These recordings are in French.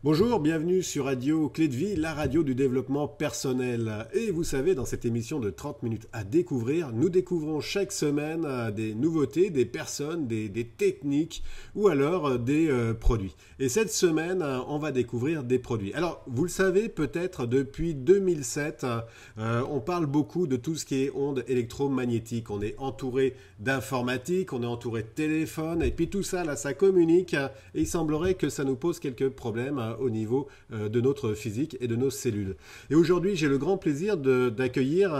Bonjour, bienvenue sur Radio Clé de Vie, la radio du développement personnel. Et vous savez, dans cette émission de 30 minutes à découvrir, nous découvrons chaque semaine des nouveautés, des personnes, des techniques ou alors des produits. Et cette semaine, on va découvrir des produits. Alors, vous le savez peut-être, depuis 2007, on parle beaucoup de tout ce qui est ondes électromagnétiques. On est entouré d'informatique, on est entouré de téléphones, et puis tout ça, là, ça communique. Et il semblerait que ça nous pose quelques problèmes au niveau de notre physique et de nos cellules. Et aujourd'hui, j'ai le grand plaisir d'accueillir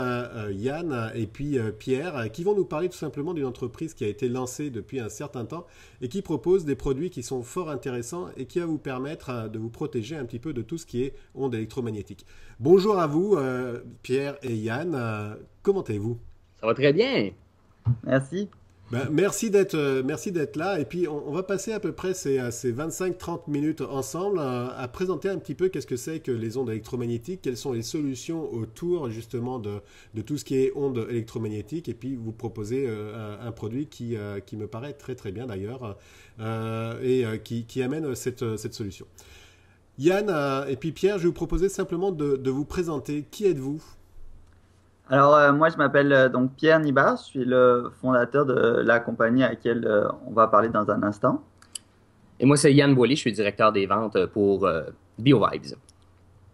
Yann et puis Pierre qui vont nous parler tout simplement d'une entreprise qui a été lancée depuis un certain temps et qui propose des produits qui sont fort intéressants et qui va vous permettre de vous protéger un petit peu de tout ce qui est ondes électromagnétiques. Bonjour à vous, Pierre et Yann. Comment allez-vous? Ça va très bien. Merci. Merci d'être là. Et puis, on va passer à peu près ces 25-30 minutes ensemble à présenter un petit peu qu'est-ce que c'est que les ondes électromagnétiques, quelles sont les solutions autour justement de tout ce qui est ondes électromagnétiques. Et puis, vous proposer un produit qui me paraît très très bien d'ailleurs qui amène cette solution. Yann et puis Pierre, je vais vous proposer simplement de vous présenter. Qui êtes-vous? Alors, moi, je m'appelle donc Pierre Nibard. Je suis le fondateur de la compagnie à laquelle on va parler dans un instant. Et moi, c'est Yann Boilly, je suis directeur des ventes pour BioVibes.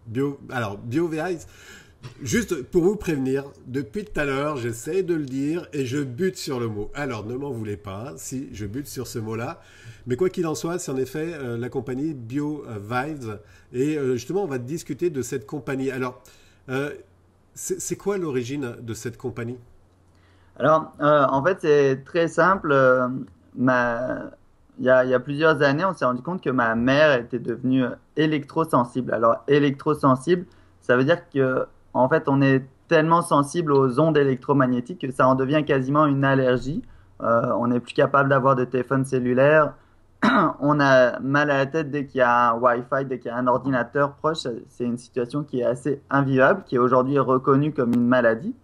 BioVibes, juste pour vous prévenir, depuis tout à l'heure, j'essaie de le dire et je bute sur le mot. Alors, ne m'en voulez pas si je bute sur ce mot-là. Mais quoi qu'il en soit, c'est en effet la compagnie BioVibes. Et justement, on va discuter de cette compagnie. Alors, c'est quoi l'origine de cette compagnie? Alors, en fait, c'est très simple. Il y a plusieurs années, on s'est rendu compte que ma mère était devenue électrosensible. Alors, électrosensible, ça veut dire que, en fait, on est tellement sensible aux ondes électromagnétiques que ça en devient quasiment une allergie. On n'est plus capable d'avoir de téléphone cellulaire. On a mal à la tête dès qu'il y a un Wi-Fi, dès qu'il y a un ordinateur proche. C'est une situation qui est assez invivable, qui est aujourd'hui reconnue comme une maladie.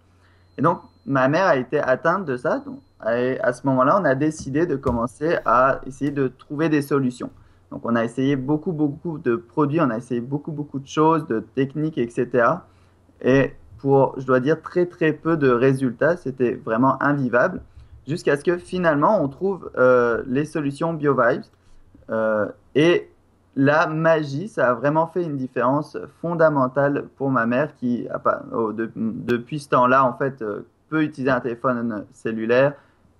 Et donc, ma mère a été atteinte de ça. Donc, à ce moment-là, on a décidé de commencer à essayer de trouver des solutions. Donc, on a essayé beaucoup de produits, on a essayé beaucoup de choses, de techniques, etc. Et pour, je dois dire, très peu de résultats. C'était vraiment invivable. Jusqu'à ce que finalement, on trouve les solutions BioVibes. Et la magie, ça a vraiment fait une différence fondamentale pour ma mère qui, depuis ce temps-là, en fait, peut utiliser un téléphone cellulaire,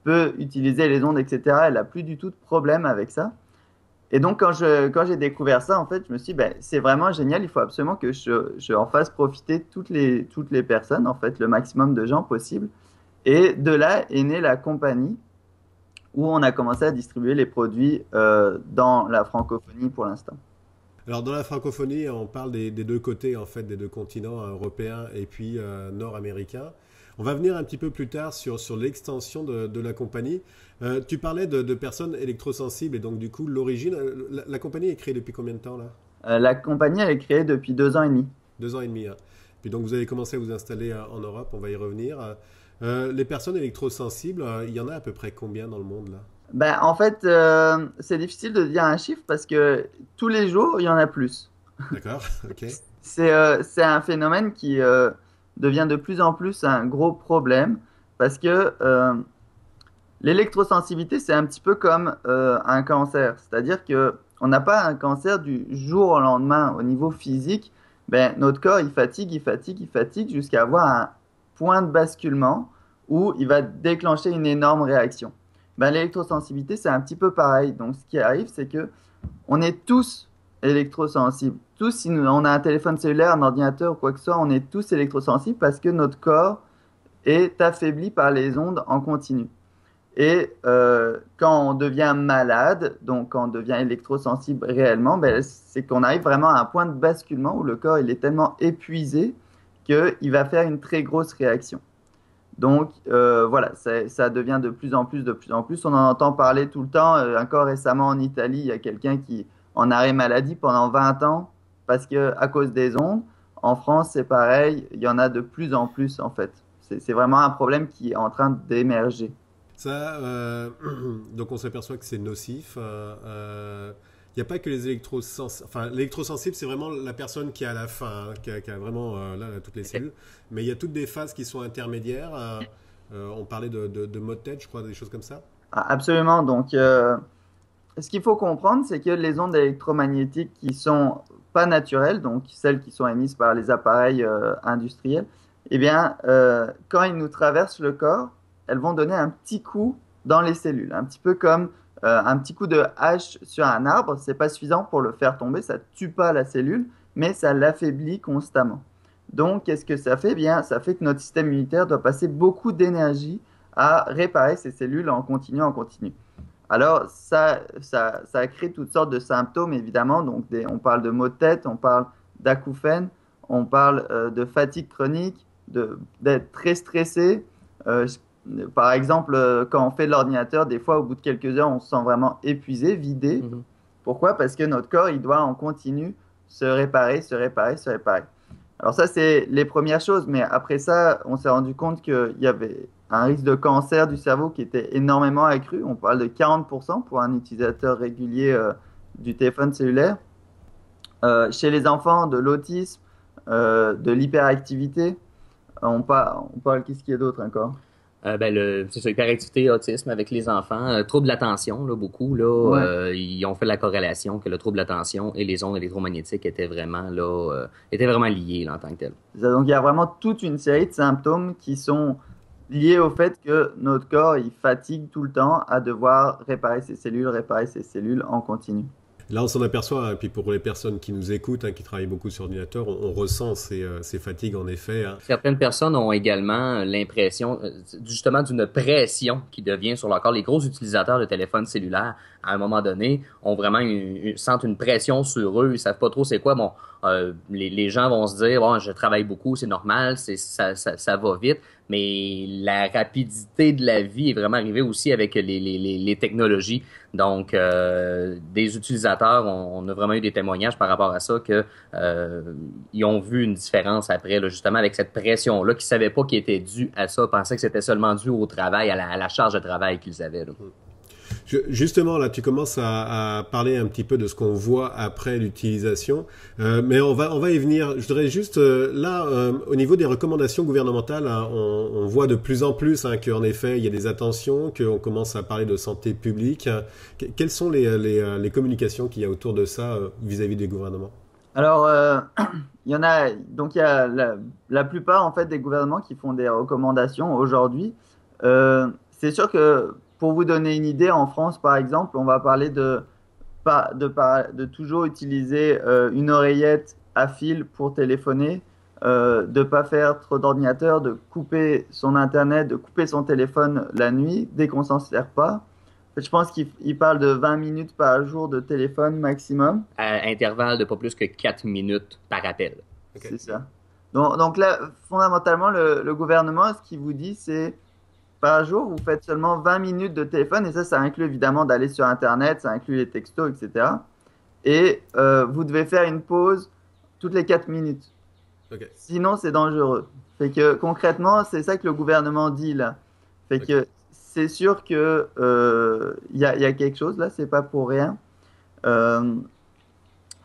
peut utiliser les ondes, etc. Elle n'a plus du tout de problème avec ça. Et donc, quand j'ai découvert ça, en fait, je me suis dit, ben, c'est vraiment génial, il faut absolument que je en fasse profiter toutes les personnes, en fait, le maximum de gens possible. Et de là est née la compagnie où on a commencé à distribuer les produits dans la francophonie pour l'instant. Alors dans la francophonie, on parle des deux côtés en fait, des deux continents européens et puis nord-américain. On va venir un petit peu plus tard sur l'extension de la compagnie. Tu parlais de personnes électrosensibles et donc du coup l'origine, la compagnie est créée depuis combien de temps là? La compagnie elle est créée depuis 2 ans et demi. 2 ans et demi. Hein. Puis donc vous avez commencé à vous installer en Europe, on va y revenir. Les personnes électrosensibles, il y en a à peu près combien dans le monde là? Ben, en fait, c'est difficile de dire un chiffre parce que tous les jours, il y en a plus. D'accord, ok. C'est un phénomène qui devient de plus en plus un gros problème parce que l'électrosensibilité, c'est un petit peu comme un cancer. C'est-à-dire que on n'a pas un cancer du jour au lendemain au niveau physique. Ben, notre corps, il fatigue jusqu'à avoir un point de basculement où il va déclencher une énorme réaction. Ben, l'électrosensibilité, c'est un petit peu pareil. Donc, ce qui arrive, c'est que on est tous électrosensibles. Tous, si on a un téléphone cellulaire, un ordinateur ou quoi que ce soit, on est tous électrosensibles parce que notre corps est affaibli par les ondes en continu. Et quand on devient malade, donc quand on devient électrosensible réellement, ben, c'est qu'on arrive vraiment à un point de basculement où le corps il est tellement épuisé qu'il va faire une très grosse réaction. Donc voilà, ça devient de plus en plus. On en entend parler tout le temps. Encore récemment en Italie, il y a quelqu'un qui en arrêt maladie pendant 20 ans parce que à cause des ondes. En France, c'est pareil. Il y en a de plus en plus en fait. C'est vraiment un problème qui est en train d'émerger. Ça, donc on s'aperçoit que c'est nocif. Il n'y a pas que les électrosensibles. Enfin, l'électrosensible, c'est vraiment la personne qui est à la fin, hein, qui a vraiment là, toutes les cellules. Mais il y a toutes des phases qui sont intermédiaires. On parlait de mode tête, je crois, des choses comme ça. Ah, absolument. Donc, ce qu'il faut comprendre, c'est que les ondes électromagnétiques qui sont pas naturelles, donc celles qui sont émises par les appareils industriels, eh bien, quand ils nous traversent le corps, elles vont donner un petit coup dans les cellules, un petit peu comme un petit coup de hache sur un arbre. C'est pas suffisant pour le faire tomber, ça tue pas la cellule, mais ça l'affaiblit constamment. Donc, qu'est-ce que ça fait? Eh bien, ça fait que notre système immunitaire doit passer beaucoup d'énergie à réparer ces cellules en continu, en continu. Alors, ça crée toutes sortes de symptômes, évidemment. Donc, on parle de maux de tête, on parle d'acouphènes, on parle de fatigue chronique, d'être très stressé. Par exemple, quand on fait de l'ordinateur, des fois, au bout de quelques heures, on se sent vraiment épuisé, vidé. Mhm. Pourquoi? Parce que notre corps, il doit en continu se réparer, se réparer, se réparer. Alors ça, c'est les premières choses. Mais après ça, on s'est rendu compte qu'il y avait un risque de cancer du cerveau qui était énormément accru. On parle de 40% pour un utilisateur régulier du téléphone cellulaire. Chez les enfants, de l'autisme, de l'hyperactivité. On parle qu'est-ce qu'il y a d'autre encore? C'est ça, hyperactivité, autisme avec les enfants, trouble de l'attention, là, beaucoup, là, Ouais. ils ont fait la corrélation que le trouble de l'attention et les ondes électromagnétiques étaient vraiment liés là, en tant que tel. Donc il y a vraiment toute une série de symptômes qui sont liés au fait que notre corps il fatigue tout le temps à devoir réparer ses cellules en continu. Là, on s'en aperçoit, hein, puis pour les personnes qui nous écoutent, hein, qui travaillent beaucoup sur ordinateur, on ressent ces fatigues en effet. Hein. Certaines personnes ont également l'impression, justement, d'une pression qui devient sur leur corps. Les gros utilisateurs de téléphones cellulaires, à un moment donné, ont vraiment sentent une pression sur eux. Ils savent pas trop c'est quoi. Bon, les gens vont se dire, bon, je travaille beaucoup, c'est normal, ça va vite. Mais la rapidité de la vie est vraiment arrivée aussi avec les technologies. Donc, des utilisateurs, on a vraiment eu des témoignages par rapport à ça que ils ont vu une différence après, là, justement avec cette pression-là, qu'ils savaient pas qui était due à ça, pensaient que c'était seulement dû au travail, à la charge de travail qu'ils avaient. Là. Justement, là, tu commences à parler un petit peu de ce qu'on voit après l'utilisation, mais on va y venir. Je voudrais juste, au niveau des recommandations gouvernementales, hein, on voit de plus en plus hein, qu'en effet, il y a des attentions, qu'on commence à parler de santé publique. Quelles sont les communications qu'il y a autour de ça vis-à-vis des gouvernements? Alors, il y en a, donc il y a la plupart en fait des gouvernements qui font des recommandations aujourd'hui. C'est sûr que pour vous donner une idée, en France par exemple, on va parler de toujours utiliser une oreillette à fil pour téléphoner, de pas faire trop d'ordinateur, de couper son internet, de couper son téléphone la nuit dès qu'on s'en sert pas. Je pense qu'il parle de 20 minutes par jour de téléphone maximum. À intervalle de pas plus que 4 minutes par appel. Okay. C'est ça. Donc là, fondamentalement, le gouvernement, ce qu'il vous dit, c'est par jour, vous faites seulement 20 minutes de téléphone, et ça inclut évidemment d'aller sur Internet, ça inclut les textos, etc. Et vous devez faire une pause toutes les 4 minutes. Okay. Sinon, c'est dangereux. Fait que concrètement, c'est ça que le gouvernement dit là. Fait que c'est sûr que y a quelque chose là, c'est pas pour rien.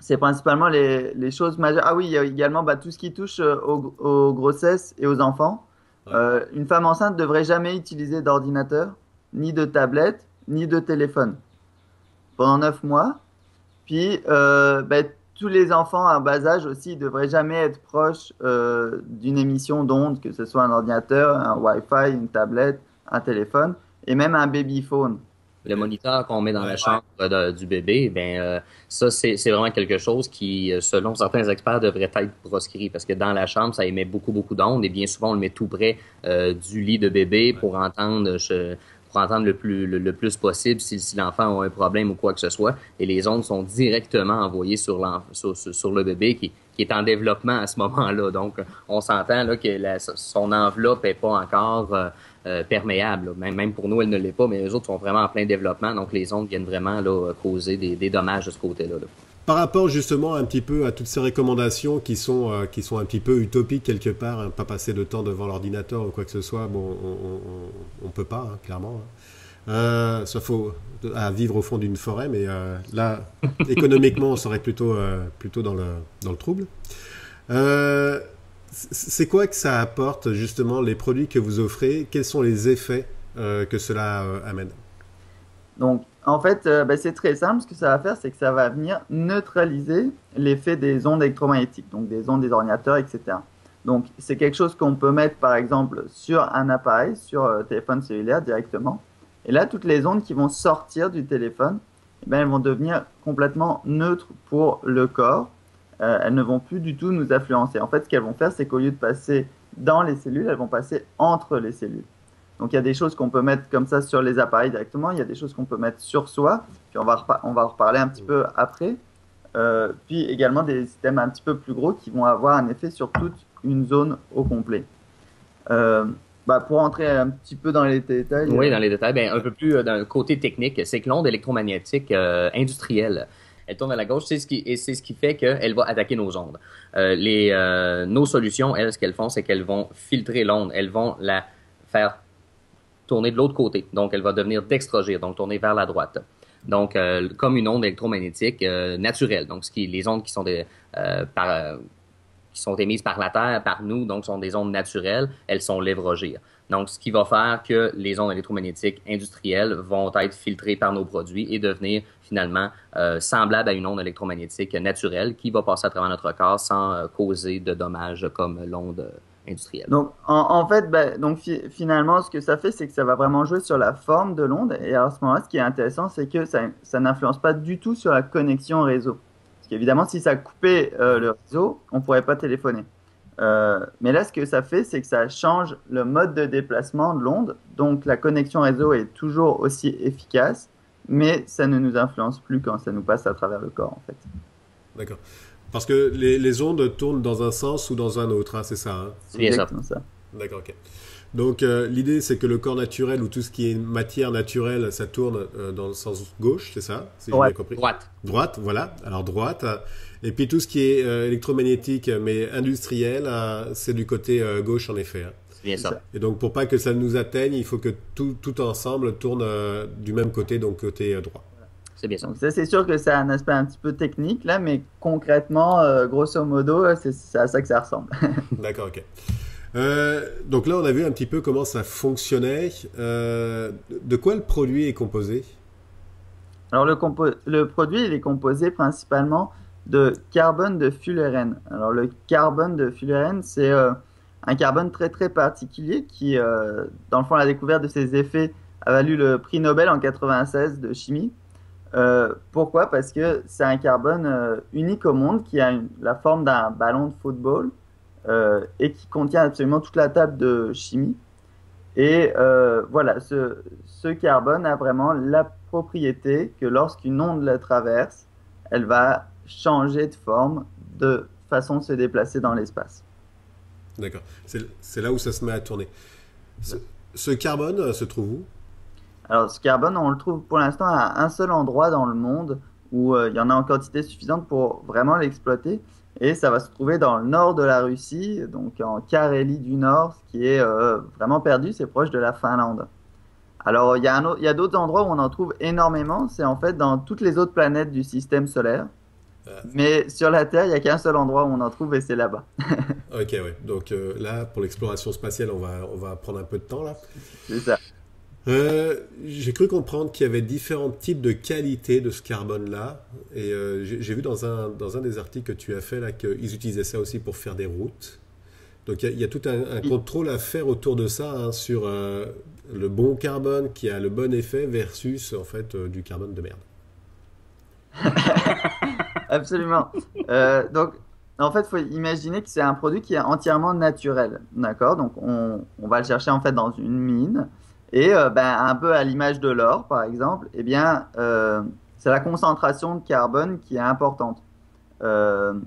C'est principalement les choses majeures. Ah oui, il y a également tout ce qui touche aux grossesses et aux enfants. Ouais. Une femme enceinte ne devrait jamais utiliser d'ordinateur, ni de tablette, ni de téléphone pendant 9 mois. Puis, tous les enfants à bas âge aussi ne devraient jamais être proches d'une émission d'ondes, que ce soit un ordinateur, un Wi-Fi, une tablette, un téléphone et même un babyphone. Le moniteur qu'on met dans la chambre du bébé, ça, c'est vraiment quelque chose qui, selon certains experts, devrait être proscrit parce que dans la chambre, ça émet beaucoup, beaucoup d'ondes et bien souvent, on le met tout près du lit de bébé pour entendre le plus possible si l'enfant a un problème ou quoi que ce soit. Et les ondes sont directement envoyées sur le bébé qui est en développement à ce moment-là. Donc, on s'entend là, que son enveloppe n'est pas encore perméable. Même pour nous, elle ne l'est pas, mais les autres sont vraiment en plein développement. Donc, les ondes viennent vraiment là, causer des dommages de ce côté-là. Là. Par rapport justement un petit peu à toutes ces recommandations qui sont un petit peu utopiques quelque part, hein, pas passer de temps devant l'ordinateur ou quoi que ce soit, bon, on peut pas, hein, clairement. Ça faut à vivre au fond d'une forêt, mais là, économiquement, on serait plutôt dans le trouble. C'est quoi que ça apporte, justement, les produits que vous offrez? Quels sont les effets que cela amène? Donc, en fait, c'est très simple. Ce que ça va faire, c'est que ça va venir neutraliser l'effet des ondes électromagnétiques, donc des ondes des ordinateurs, etc. Donc, c'est quelque chose qu'on peut mettre, par exemple, sur un appareil, sur téléphone cellulaire directement. Et là, toutes les ondes qui vont sortir du téléphone, eh ben, elles vont devenir complètement neutres pour le corps. Elles ne vont plus du tout nous influencer. En fait, ce qu'elles vont faire, c'est qu'au lieu de passer dans les cellules, elles vont passer entre les cellules. Donc, il y a des choses qu'on peut mettre comme ça sur les appareils directement. Il y a des choses qu'on peut mettre sur soi. Puis, on va en reparler un petit peu après. Puis, également des systèmes un petit peu plus gros qui vont avoir un effet sur toute une zone au complet. Pour entrer un petit peu dans les détails. Oui, dans les détails, un peu plus dans le côté technique, c'est que l'onde électromagnétique industrielle, elle tourne à la gauche, c'est ce qui fait qu'elle va attaquer nos ondes. Nos solutions, elles, ce qu'elles font, c'est qu'elles vont filtrer l'onde. Elles vont la faire tourner de l'autre côté. Donc, elle va devenir dextrogire, donc tourner vers la droite. Donc, comme une onde électromagnétique naturelle. Donc, les ondes qui sont qui sont émises par la Terre, par nous, donc sont des ondes naturelles, elles sont lévrogires. Donc, ce qui va faire que les ondes électromagnétiques industrielles vont être filtrées par nos produits et devenir finalement semblables à une onde électromagnétique naturelle qui va passer à travers notre corps sans causer de dommages comme l'onde industrielle. Donc, en fait, finalement, ce que ça fait, c'est que ça va vraiment jouer sur la forme de l'onde. Et à ce moment-là, ce qui est intéressant, c'est que ça n'influence pas du tout sur la connexion réseau. Parce qu'évidemment, si ça coupait le réseau, on ne pourrait pas téléphoner. Mais là, ce que ça fait, c'est que ça change le mode de déplacement de l'onde. Donc, la connexion réseau est toujours aussi efficace, mais ça ne nous influence plus quand ça nous passe à travers le corps, en fait. D'accord. Parce que les ondes tournent dans un sens ou dans un autre, hein, c'est ça, hein? C'est exactement ça. D'accord, ok. Donc, l'idée, c'est que le corps naturel ou tout ce qui est matière naturelle, ça tourne dans le sens gauche, c'est ça? Si j'ai bien compris. Droite, voilà. Alors, droite. Et puis, tout ce qui est électromagnétique, mais industriel, c'est du côté gauche, en effet. Hein. C'est bien ça. Et donc, pour pas que ça nous atteigne, il faut que tout ensemble tourne du même côté, donc côté droit. C'est bien ça. Donc ça, c'est sûr que c'est un aspect un petit peu technique, là, mais concrètement, grosso modo, c'est à ça que ça ressemble. D'accord, ok. Donc là, on a vu un petit peu comment ça fonctionnait. De quoi le produit est composé? Alors, le produit, il est composé principalement de carbone de fullerène. Alors, le carbone de fullerène, c'est un carbone très, très particulier qui, dans le fond, la découverte de ses effets a valu le prix Nobel en 1996 de chimie. Pourquoi? Parce que c'est un carbone unique au monde qui a la forme d'un ballon de football et qui contient absolument toute la table de chimie. Et voilà, ce carbone a vraiment la propriété que lorsqu'une onde la traverse, elle va changer de forme, de façon de se déplacer dans l'espace. D'accord. C'est là où ça se met à tourner. Ce carbone se trouve où? Alors, ce carbone, on le trouve pour l'instant à un seul endroit dans le monde où il y en a en quantité suffisante pour vraiment l'exploiter. Et ça va se trouver dans le nord de la Russie, donc en Carélie du Nord, ce qui est vraiment perdu, c'est proche de la Finlande. Alors, il y a d'autres endroits où on en trouve énormément, c'est en fait dans toutes les autres planètes du système solaire. Mais sur la Terre, il n'y a qu'un seul endroit où on en trouve et c'est là-bas. Ok, ouais. Donc là, pour l'exploration spatiale, on va prendre un peu de temps là. C'est ça. J'ai cru comprendre qu'il y avait différents types de qualités de ce carbone-là. Et j'ai vu dans un des articles que tu as fait là qu'ils utilisaient ça aussi pour faire des routes. Donc il y a tout un contrôle à faire autour de ça, hein, sur le bon carbone qui a le bon effet versus en fait du carbone de merde. Absolument. Donc, en fait, il faut imaginer que c'est un produit qui est entièrement naturel. D'accord? Donc, on va le chercher en fait dans une mine. Et un peu à l'image de l'or, par exemple, eh bien, c'est la concentration de carbone qui est importante. Dans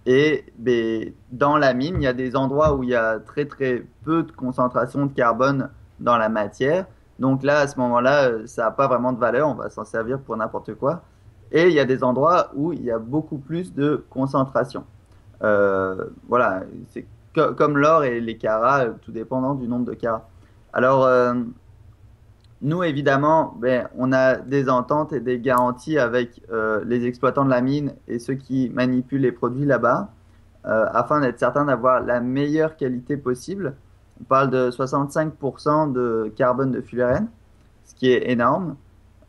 la mine, il y a des endroits où il y a très très peu de concentration de carbone dans la matière. Donc là, à ce moment-là, ça n'a pas vraiment de valeur, on va s'en servir pour n'importe quoi. Et il y a des endroits où il y a beaucoup plus de concentration. Voilà, c'est comme l'or et les carats, tout dépendant du nombre de carats. Alors, Nous, évidemment, ben, on a des ententes et des garanties avec les exploitants de la mine et ceux qui manipulent les produits là-bas, afin d'être certain d'avoir la meilleure qualité possible. On parle de 65% de carbone de fullerène, ce qui est énorme.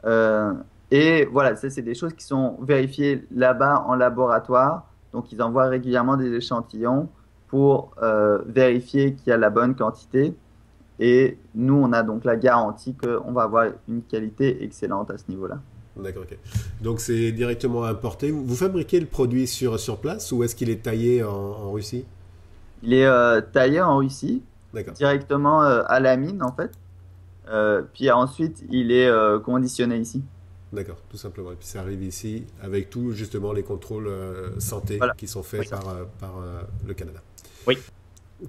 Euh, et voilà, ça, c'est des choses qui sont vérifiées là-bas en laboratoire. Donc, ils envoient régulièrement des échantillons pour vérifier qu'il y a la bonne quantité. Et nous, on a donc la garantie qu'on va avoir une qualité excellente à ce niveau-là. D'accord, ok. Donc c'est directement importé. Vous fabriquez le produit sur place ou est-ce qu'il est taillé en Russie? Il est taillé en Russie, D'accord, directement à la mine en fait. Puis ensuite, il est conditionné ici. d'accord, tout simplement. Et puis ça arrive ici avec tout justement les contrôles santé Voilà. qui sont Oui. faits par le Canada. Oui.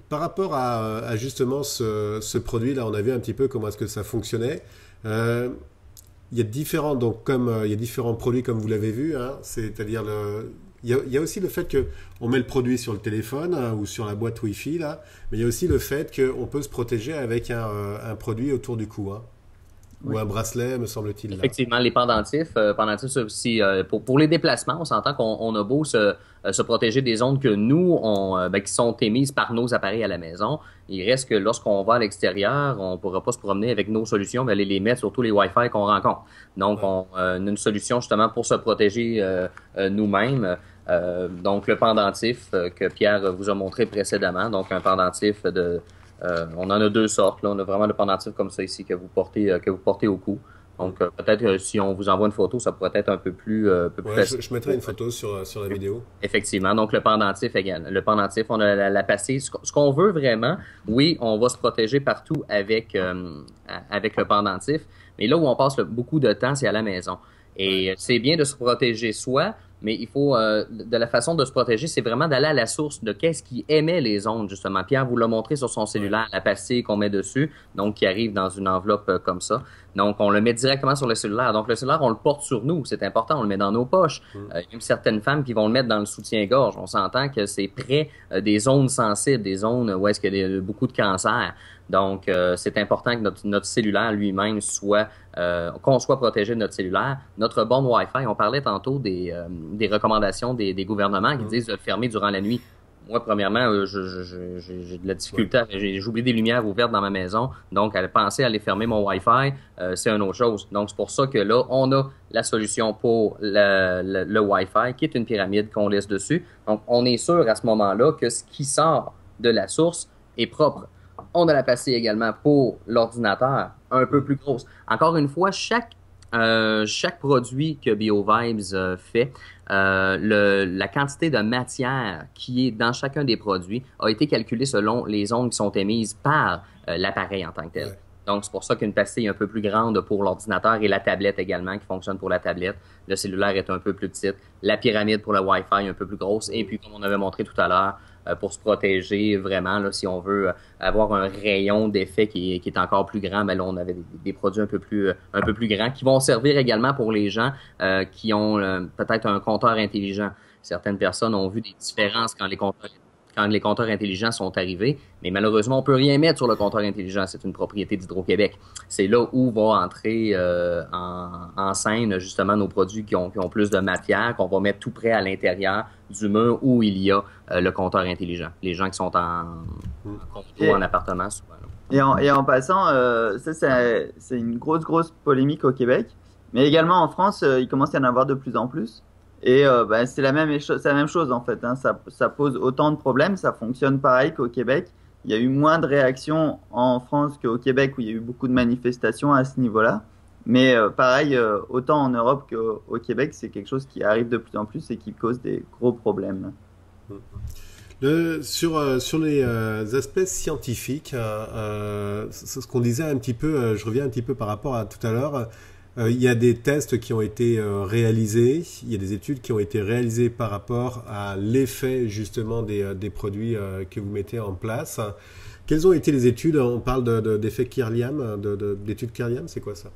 Par rapport à justement ce produit-là, on a vu un petit peu comment est-ce que ça fonctionnait. Euh, il y a différents, donc comme il y a différents produits comme vous l'avez vu, hein, c'est-à-dire il y a aussi le fait que on met le produit sur le téléphone hein, ou sur la boîte Wi-Fi là, mais il y a aussi le fait qu'on peut se protéger avec un produit autour du cou, hein, ou Oui. un bracelet, me semble-t-il là. Effectivement, les pendentifs, c'est aussi pour les déplacements, on s'entend qu'on a beau se protéger des ondes que nous, qui sont émises par nos appareils à la maison. Il reste que lorsqu'on va à l'extérieur, on ne pourra pas se promener avec nos solutions, mais aller les mettre sur tous les Wi-Fi qu'on rencontre. Donc, Ouais. on a une solution justement pour se protéger nous-mêmes. Donc, le pendentif que Pierre vous a montré précédemment, donc un pendentif on en a deux sortes. Là. On a vraiment le pendentif comme ça ici que vous portez au cou. Mm. Donc, peut-être si on vous envoie une photo, ça pourrait être un peu plus Ouais, facile. je mettrai une photo sur la vidéo. Effectivement. Donc, le pendentif égal. Le pendentif, on a la passée. Ce qu'on veut vraiment, oui, on va se protéger partout avec le pendentif. Mais là où on passe beaucoup de temps, c'est à la maison. Ouais. Et c'est bien de se protéger soi, mais il faut, de la façon de se protéger, c'est vraiment d'aller à la source de qu'est-ce qui émet les ondes, justement. Pierre vous l'a montré sur son Ouais. cellulaire, la pastille qu'on met dessus, donc qui arrive dans une enveloppe comme ça. Donc, on le met directement sur le cellulaire. Donc, le cellulaire, on le porte sur nous. C'est important. On le met dans nos poches. Mm. Il y a même certaines femmes qui vont le mettre dans le soutien-gorge. On s'entend que c'est près des zones sensibles, des zones où est-ce qu'il y a beaucoup de cancer. Donc, c'est important que notre cellulaire lui-même qu'on soit protégé de notre cellulaire. Notre borne Wi-Fi, on parlait tantôt des recommandations des gouvernements qui Mm. disent de le fermer durant la nuit. Moi, premièrement, j'ai de la Ouais. difficulté. J'ai oublié des lumières ouvertes dans ma maison. Donc, à penser à aller fermer mon Wi-Fi, c'est une autre chose. Donc, c'est pour ça que là, on a la solution pour le Wi-Fi, qui est une pyramide qu'on laisse dessus. Donc, on est sûr à ce moment-là que ce qui sort de la source est propre. On a la pastille également pour l'ordinateur, un peu plus grosse. Encore une fois, chaque produit que BioVibes fait, la quantité de matière qui est dans chacun des produits a été calculée selon les ondes qui sont émises par l'appareil en tant que tel. Ouais. Donc, c'est pour ça qu'une pastille est un peu plus grande pour l'ordinateur et la tablette également, qui fonctionne pour la tablette. Le cellulaire est un peu plus petit. La pyramide pour le Wi-Fi est un peu plus grosse. Et puis, comme on avait montré tout à l'heure, pour se protéger vraiment, là, si on veut avoir un rayon d'effet qui est encore plus grand, ben là, on avait des produits un peu plus grands qui vont servir également pour les gens qui ont peut-être un compteur intelligent. Certaines personnes ont vu des différences quand les compteurs intelligents sont arrivés, mais malheureusement, on peut rien mettre sur le compteur intelligent. C'est une propriété d'Hydro-Québec. C'est là où va entrer en scène justement nos produits qui ont plus de matière, qu'on va mettre tout près à l'intérieur du mur où il y a le compteur intelligent. Les gens qui sont en Mm. condo, Et, en appartement, souvent. Là. et en passant, ça c'est une grosse polémique au Québec, mais également en France, il commence à y en avoir de plus en plus. Et ben, c'est la même chose en fait, hein. Ça pose autant de problèmes, ça fonctionne pareil qu'au Québec. Il y a eu moins de réactions en France qu'au Québec où il y a eu beaucoup de manifestations à ce niveau-là. Mais pareil, autant en Europe qu'au Québec, c'est quelque chose qui arrive de plus en plus et qui cause des gros problèmes. Sur les aspects scientifiques, c'est ce qu'on disait un petit peu, je reviens un petit peu par rapport à tout à l'heure. Il y a des tests qui ont été réalisés, il y a des études qui ont été réalisées par rapport à l'effet justement des produits que vous mettez en place. Quelles ont été les études? On parle d'effet Kirlian, d'études Kirlian, c'est quoi ça?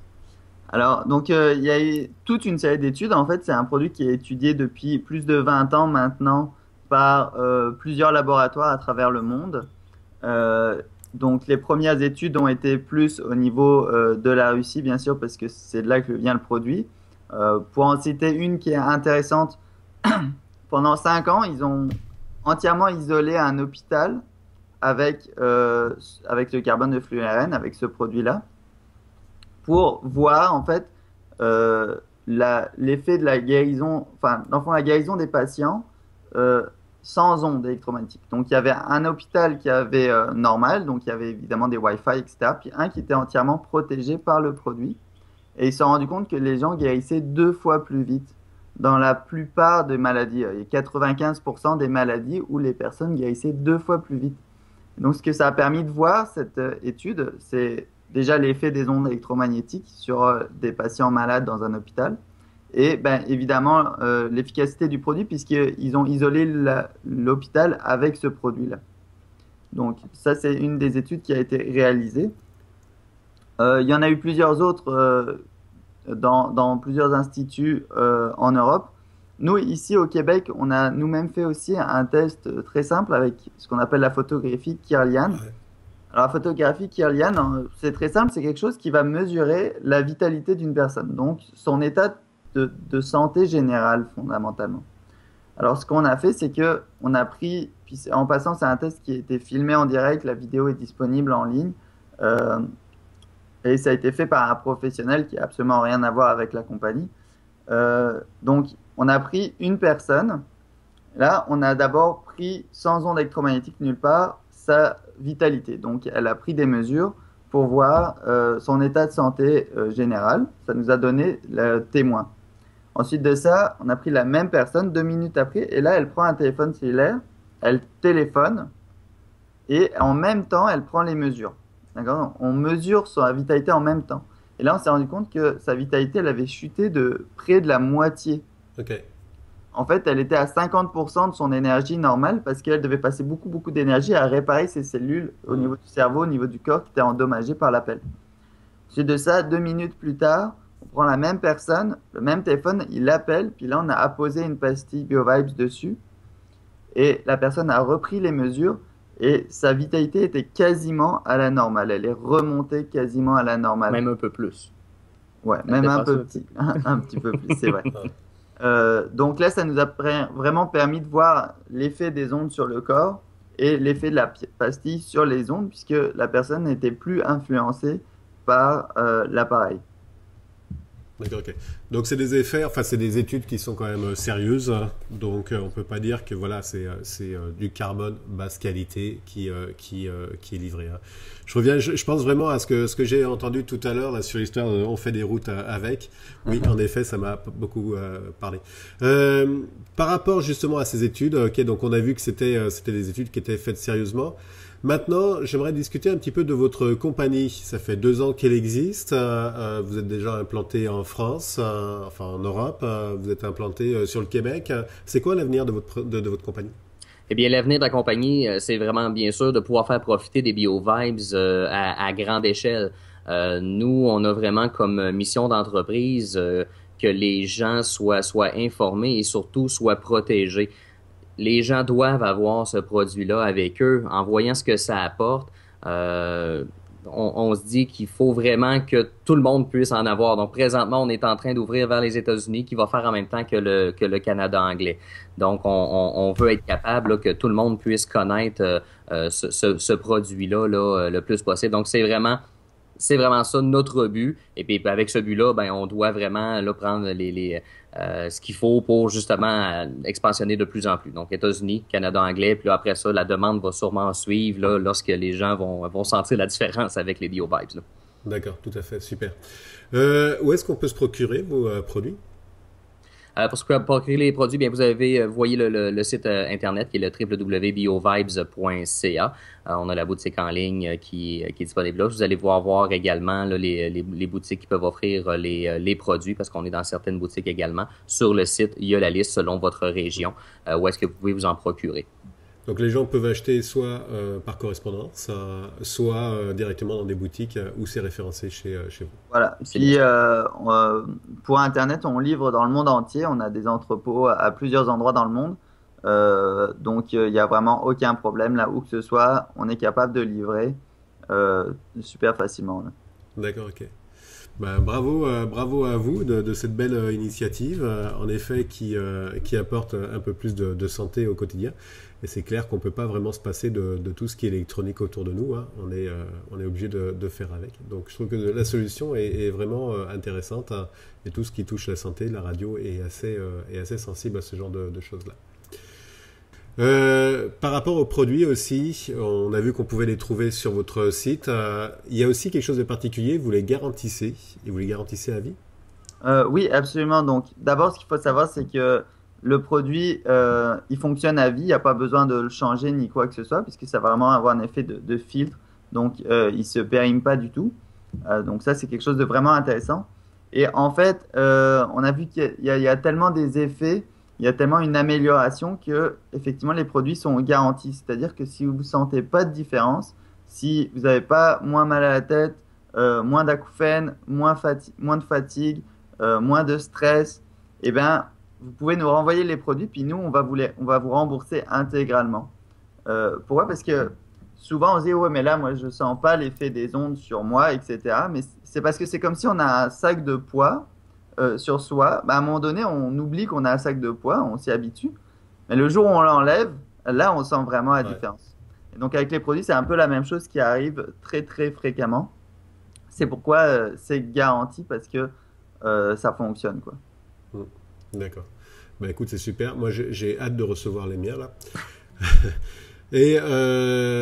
Alors, donc, il y a eu toute une série d'études. En fait, c'est un produit qui est étudié depuis plus de 20 ans maintenant par plusieurs laboratoires à travers le monde. Euh, Donc les premières études ont été plus au niveau de la Russie, bien sûr, parce que c'est de là que vient le produit. Pour en citer une qui est intéressante, pendant 5 ans, ils ont entièrement isolé un hôpital avec le carbone de fluorène, avec ce produit-là, pour voir en fait l'effet de la guérison, enfin, dans le fond, la guérison des patients sans ondes électromagnétiques. Donc, il y avait un hôpital qui avait normal, donc il y avait évidemment des Wi-Fi, etc., puis un qui était entièrement protégé par le produit. Et ils se sont rendus compte que les gens guérissaient 2 fois plus vite dans la plupart des maladies. Il y a 95% des maladies où les personnes guérissaient 2 fois plus vite. Donc, ce que ça a permis de voir, cette étude, c'est déjà l'effet des ondes électromagnétiques sur des patients malades dans un hôpital. Et ben, évidemment, l'efficacité du produit, puisqu'ils ont isolé l'hôpital avec ce produit-là. Donc, ça, c'est une des études qui a été réalisée. Il y en a eu plusieurs autres dans plusieurs instituts en Europe. Nous, ici au Québec, on a nous-mêmes fait aussi un test très simple avec ce qu'on appelle la photographie Kirlian. Ouais. Alors, la photographie Kirlian, c'est très simple, c'est quelque chose qui va mesurer la vitalité d'une personne, donc son état de santé générale fondamentalement. Alors, ce qu'on a fait, c'est que on a pris, puis en passant, c'est un test qui a été filmé en direct, la vidéo est disponible en ligne, et ça a été fait par un professionnel qui n'a absolument rien à voir avec la compagnie. Donc, on a pris une personne. Là, on a d'abord pris sans ondes électromagnétiques nulle part sa vitalité. Donc, elle a pris des mesures pour voir son état de santé général. Ça nous a donné le témoin. Ensuite de ça, on a pris la même personne 2 minutes après. Et là, elle prend un téléphone cellulaire, elle téléphone et en même temps, elle prend les mesures. D'accord ? On mesure sa vitalité en même temps. Et là, on s'est rendu compte que sa vitalité, elle avait chuté de près de la moitié. Ok. En fait, elle était à 50% de son énergie normale parce qu'elle devait passer beaucoup d'énergie à réparer ses cellules au niveau du cerveau, au niveau du corps qui étaient endommagées par l'appel. Ensuite de ça, 2 minutes plus tard, on prend la même personne, le même téléphone, il l'appelle, puis là, on a apposé une pastille BioVibes dessus et la personne a repris les mesures et sa vitalité était quasiment à la normale. Elle est remontée quasiment à la normale. Même un peu plus. Ouais, même un petit peu plus, c'est vrai. Donc là, ça nous a vraiment permis de voir l'effet des ondes sur le corps et l'effet de la pastille sur les ondes, puisque la personne n'était plus influencée par l'appareil. D'accord, ok. Donc c'est des effets, enfin c'est des études qui sont quand même sérieuses, donc on peut pas dire que voilà c'est du carbone basse qualité qui est livré. Je reviens, je pense vraiment à ce que j'ai entendu tout à l'heure là, sur l'histoire de on fait des routes avec. Oui, en effet, ça m'a beaucoup parlé. Par rapport justement à ces études, ok, donc on a vu que c'était des études qui étaient faites sérieusement. Maintenant, j'aimerais discuter un petit peu de votre compagnie. Ça fait 2 ans qu'elle existe. Vous êtes déjà implanté en France, enfin en Europe. Vous êtes implanté sur le Québec. C'est quoi l'avenir de votre compagnie? Eh bien, l'avenir de la compagnie, c'est vraiment bien sûr de pouvoir faire profiter des BioVibes à grande échelle. Nous, on a vraiment comme mission d'entreprise que les gens soient informés et surtout soient protégés. Les gens doivent avoir ce produit-là avec eux. En voyant ce que ça apporte, on se dit qu'il faut vraiment que tout le monde puisse en avoir. Donc, présentement, on est en train d'ouvrir vers les États-Unis, qui va faire en même temps que le Canada anglais. Donc, on veut être capable là, que tout le monde puisse connaître ce produit-là là, le plus possible. Donc, c'est vraiment ça notre but. Et puis, avec ce but-là, ben, on doit vraiment là, prendre ce qu'il faut pour justement expansionner de plus en plus. Donc, États-Unis, Canada anglais, puis là, après ça, la demande va sûrement suivre là, lorsque les gens vont sentir la différence avec les BioVibes. D'accord, tout à fait, super. Où est-ce qu'on peut se procurer vos produits? Pour procurer les produits, bien, vous voyez le site internet qui est le www.biovibes.ca. On a la boutique en ligne qui est disponible là. Vous allez voir également là, les boutiques qui peuvent offrir les produits parce qu'on est dans certaines boutiques également. Sur le site, il y a la liste selon votre région où est-ce que vous pouvez vous en procurer. Donc les gens peuvent acheter soit par correspondance, soit directement dans des boutiques où c'est référencé chez vous. Voilà. Puis pour Internet, on livre dans le monde entier. On a des entrepôts à plusieurs endroits dans le monde. Donc il n'y a vraiment aucun problème là où que ce soit. On est capable de livrer. super facilement. Là. D'accord, ok. Ben, bravo à vous de cette belle initiative, en effet, qui apporte un peu plus de santé au quotidien. Et c'est clair qu'on ne peut pas vraiment se passer de tout ce qui est électronique autour de nous. Hein. On est obligé de faire avec. Donc je trouve que la solution est vraiment intéressante. Hein, et tout ce qui touche la santé, la radio est assez sensible à ce genre de choses-là. Par rapport aux produits aussi, on a vu qu'on pouvait les trouver sur votre site. Il y a aussi quelque chose de particulier, vous les garantissez, et vous les garantissez à vie? Oui, absolument. Donc, d'abord, ce qu'il faut savoir, c'est que le produit, il fonctionne à vie. Il n'y a pas besoin de le changer ni quoi que ce soit, puisque ça va vraiment avoir un effet de filtre. Donc, il ne se périme pas du tout. Donc, ça, c'est quelque chose de vraiment intéressant. Et en fait, on a vu qu'il y a tellement des effets, il y a tellement une amélioration que, effectivement, les produits sont garantis. C'est-à-dire que si vous ne sentez pas de différence, si vous n'avez pas moins mal à la tête, moins d'acouphènes, moins de fatigue, moins de stress, eh ben, vous pouvez nous renvoyer les produits, puis nous, on va vous rembourser intégralement. Pourquoi? Parce que souvent, on se dit, ouais, mais là, moi, je sens pas l'effet des ondes sur moi, etc. Mais c'est parce que c'est comme si on a un sac de poids sur soi. Bah, à un moment donné, on oublie qu'on a un sac de poids, on s'y habitue. Mais le jour où on l'enlève, là, on sent vraiment la différence. Et donc, avec les produits, c'est un peu la même chose qui arrive très, très fréquemment. C'est pourquoi c'est garanti, parce que ça fonctionne, quoi. D'accord. Bah écoute, c'est super. Moi, j'ai hâte de recevoir les miens là. Et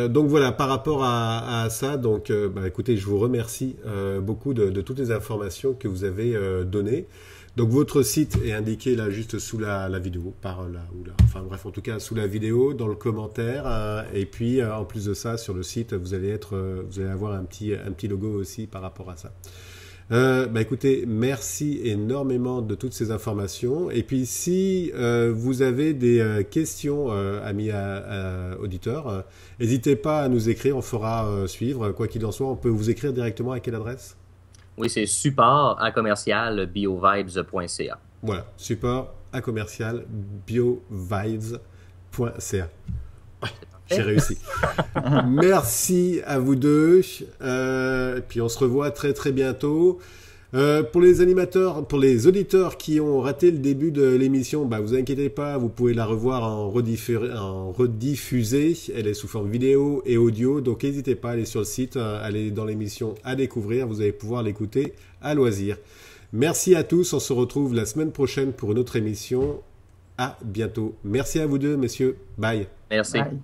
donc voilà, par rapport à ça, donc bah écoutez, je vous remercie beaucoup de toutes les informations que vous avez données. Donc votre site est indiqué là juste sous la vidéo, enfin bref, en tout cas sous la vidéo, dans le commentaire. Et puis en plus de ça, sur le site, vous allez avoir un petit logo aussi par rapport à ça. Bah écoutez, merci énormément de toutes ces informations. Et puis si vous avez des questions, amis auditeurs, n'hésitez pas à nous écrire, on fera suivre. Quoi qu'il en soit, on peut vous écrire directement à quelle adresse? Oui, c'est support@biovibes.ca. Voilà, support@biovibes.ca. J'ai réussi. Merci à vous deux. Et puis on se revoit très très bientôt. Pour les auditeurs qui ont raté le début de l'émission, bah vous inquiétez pas, vous pouvez la revoir en rediffusée. Elle est sous forme vidéo et audio, donc n'hésitez pas à aller sur le site, aller dans l'émission à découvrir. Vous allez pouvoir l'écouter à loisir. Merci à tous. On se retrouve la semaine prochaine pour une autre émission. À bientôt. Merci à vous deux, messieurs. Bye. Merci. Bye.